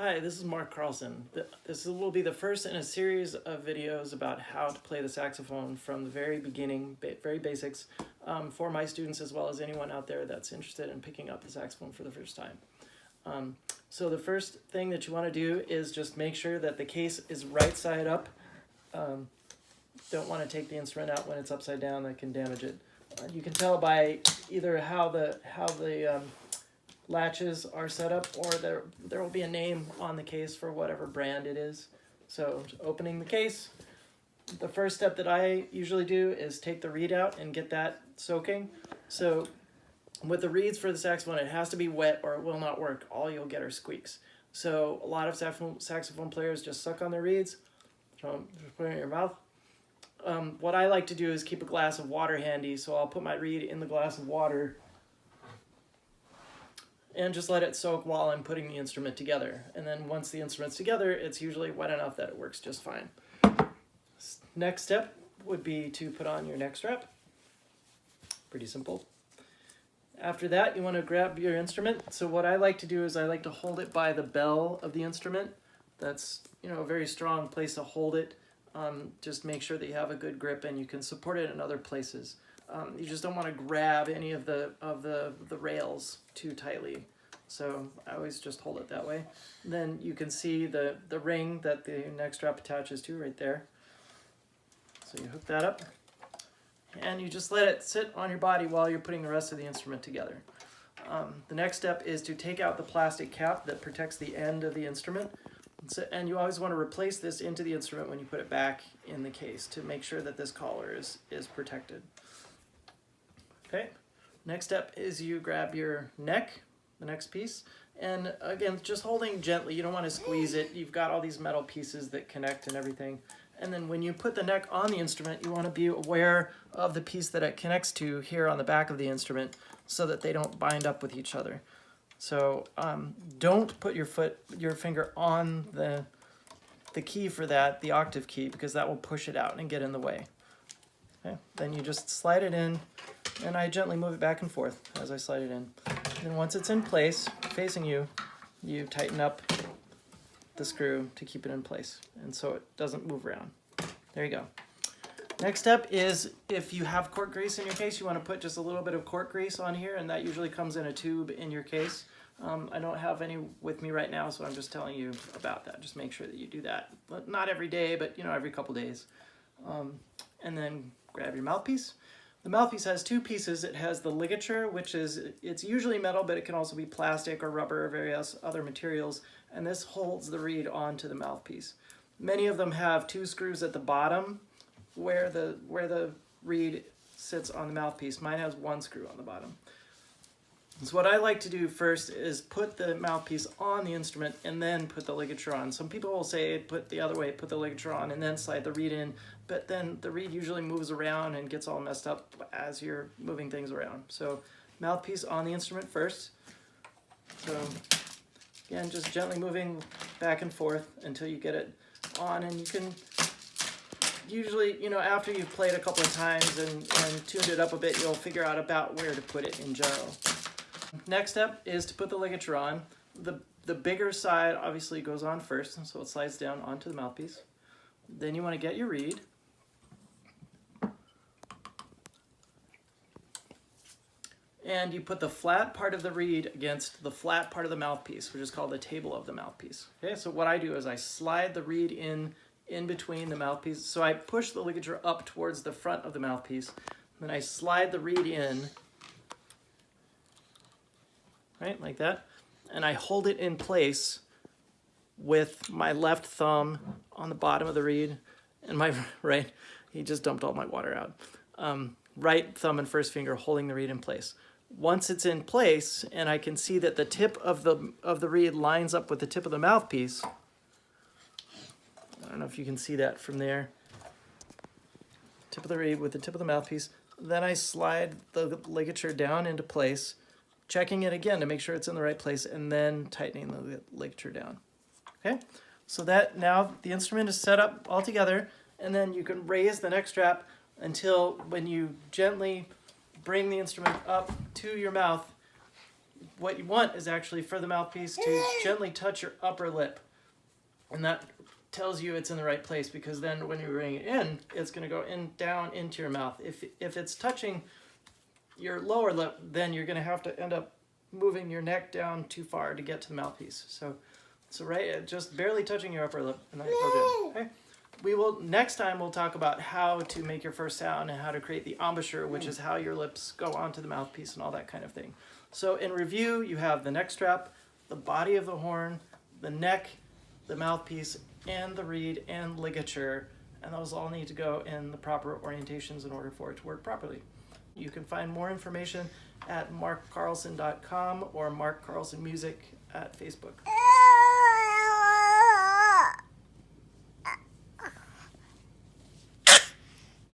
Hi, this is Mark Carlson. This will be the first in a series of videos about how to play the saxophone from the very beginning, very basics, for my students as well as anyone out there that's interested in picking up the saxophone for the first time. So the first thing that you want to do is just make sure that the case is right side up. Don't want to take the instrument out when it's upside down, that can damage it. You can tell by either how the latches are set up, or there will be a name on the case for whatever brand it is. So opening the case, the first step that I usually do is take the reed out and get that soaking. So with the reeds for the saxophone, it has to be wet or it will not work. All you'll get are squeaks. So a lot of saxophone players just suck on their reeds, just put it in your mouth. What I like to do is keep a glass of water handy, so I'll put my reed in the glass of water and just let it soak while I'm putting the instrument together. And then once the instrument's together, it's usually wet enough that it works just fine. Next step would be to put on your neck strap. Pretty simple. After that, you want to grab your instrument. So what I like to do is I like to hold it by the bell of the instrument. That's, a very strong place to hold it. Just make sure that you have a good grip and you can support it in other places. You just don't want to grab any of the rails too tightly. So I always just hold it that way. Then you can see the ring that the neck strap attaches to right there. So you hook that up and you just let it sit on your body while you're putting the rest of the instrument together. The next step is to take out the plastic cap that protects the end of the instrument. And you always want to replace this into the instrument when you put it back in the case to make sure that this collar is protected. Okay, next step is you grab your neck, the next piece, and again, just holding gently. You don't want to squeeze it. You've got all these metal pieces that connect and everything. And then when you put the neck on the instrument, you want to be aware of the piece that it connects to here on the back of the instrument so that they don't bind up with each other. So don't put your finger on the key for that, the octave key, because that will push it out and get in the way. Okay, then you just slide it in, and I gently move it back and forth as I slide it in. Then once it's in place, facing you, you tighten up the screw to keep it in place, and so it doesn't move around. There you go. Next step is, if you have cork grease in your case, you want to put just a little bit of cork grease on here, and that usually comes in a tube in your case. I don't have any with me right now, so I'm just telling you about that. Just make sure that you do that. Not every day, but every couple days. And then grab your mouthpiece. The mouthpiece has two pieces. It has the ligature, it's usually metal, but it can also be plastic or rubber or various other materials, and this holds the reed onto the mouthpiece. Many of them have two screws at the bottom where the reed sits on the mouthpiece. Mine has one screw on the bottom. So what I like to do first is put the mouthpiece on the instrument and then put the ligature on. Some people will say put the other way, put the ligature on and then slide the reed in, but then the reed usually moves around and gets all messed up as you're moving things around. So mouthpiece on the instrument first. So again, just gently moving back and forth until you get it on, and you can usually, after you've played a couple of times and tuned it up a bit, you'll figure out about where to put it in general. Next step is to put the ligature on. The bigger side obviously goes on first, so it slides down onto the mouthpiece. Then you want to get your reed. And you put the flat part of the reed against the flat part of the mouthpiece, which is called the table of the mouthpiece. Okay, so what I do is I slide the reed in between the mouthpiece. So I push the ligature up towards the front of the mouthpiece. Then I slide the reed in, right, like that. And I hold it in place with my left thumb on the bottom of the reed and my right, he just dumped all my water out. Right thumb and first finger holding the reed in place. Once it's in place and I can see that the tip of the reed lines up with the tip of the mouthpiece, I don't know if you can see that from there. Tip of the reed with the tip of the mouthpiece. Then I slide the ligature down into place, checking it again to make sure it's in the right place, and then tightening the ligature down. Okay, so that now the instrument is set up all together, and then you can raise the neck strap until when you gently bring the instrument up to your mouth, what you want is actually for the mouthpiece to gently touch your upper lip. And that tells you it's in the right place, because then when you bring it in, it's going to go in down into your mouth. If it's touching your lower lip, then you're going to have to end up moving your neck down too far to get to the mouthpiece. So right, just barely touching your upper lip, and that's all good. Okay. Next time we'll talk about how to make your first sound and how to create the embouchure, which is how your lips go onto the mouthpiece and all that kind of thing. So in review, you have the neck strap, the body of the horn, the neck, the mouthpiece, and the reed and ligature, and those all need to go in the proper orientations in order for it to work properly. You can find more information at markcarlson.com or Mark Carlson Music at Facebook.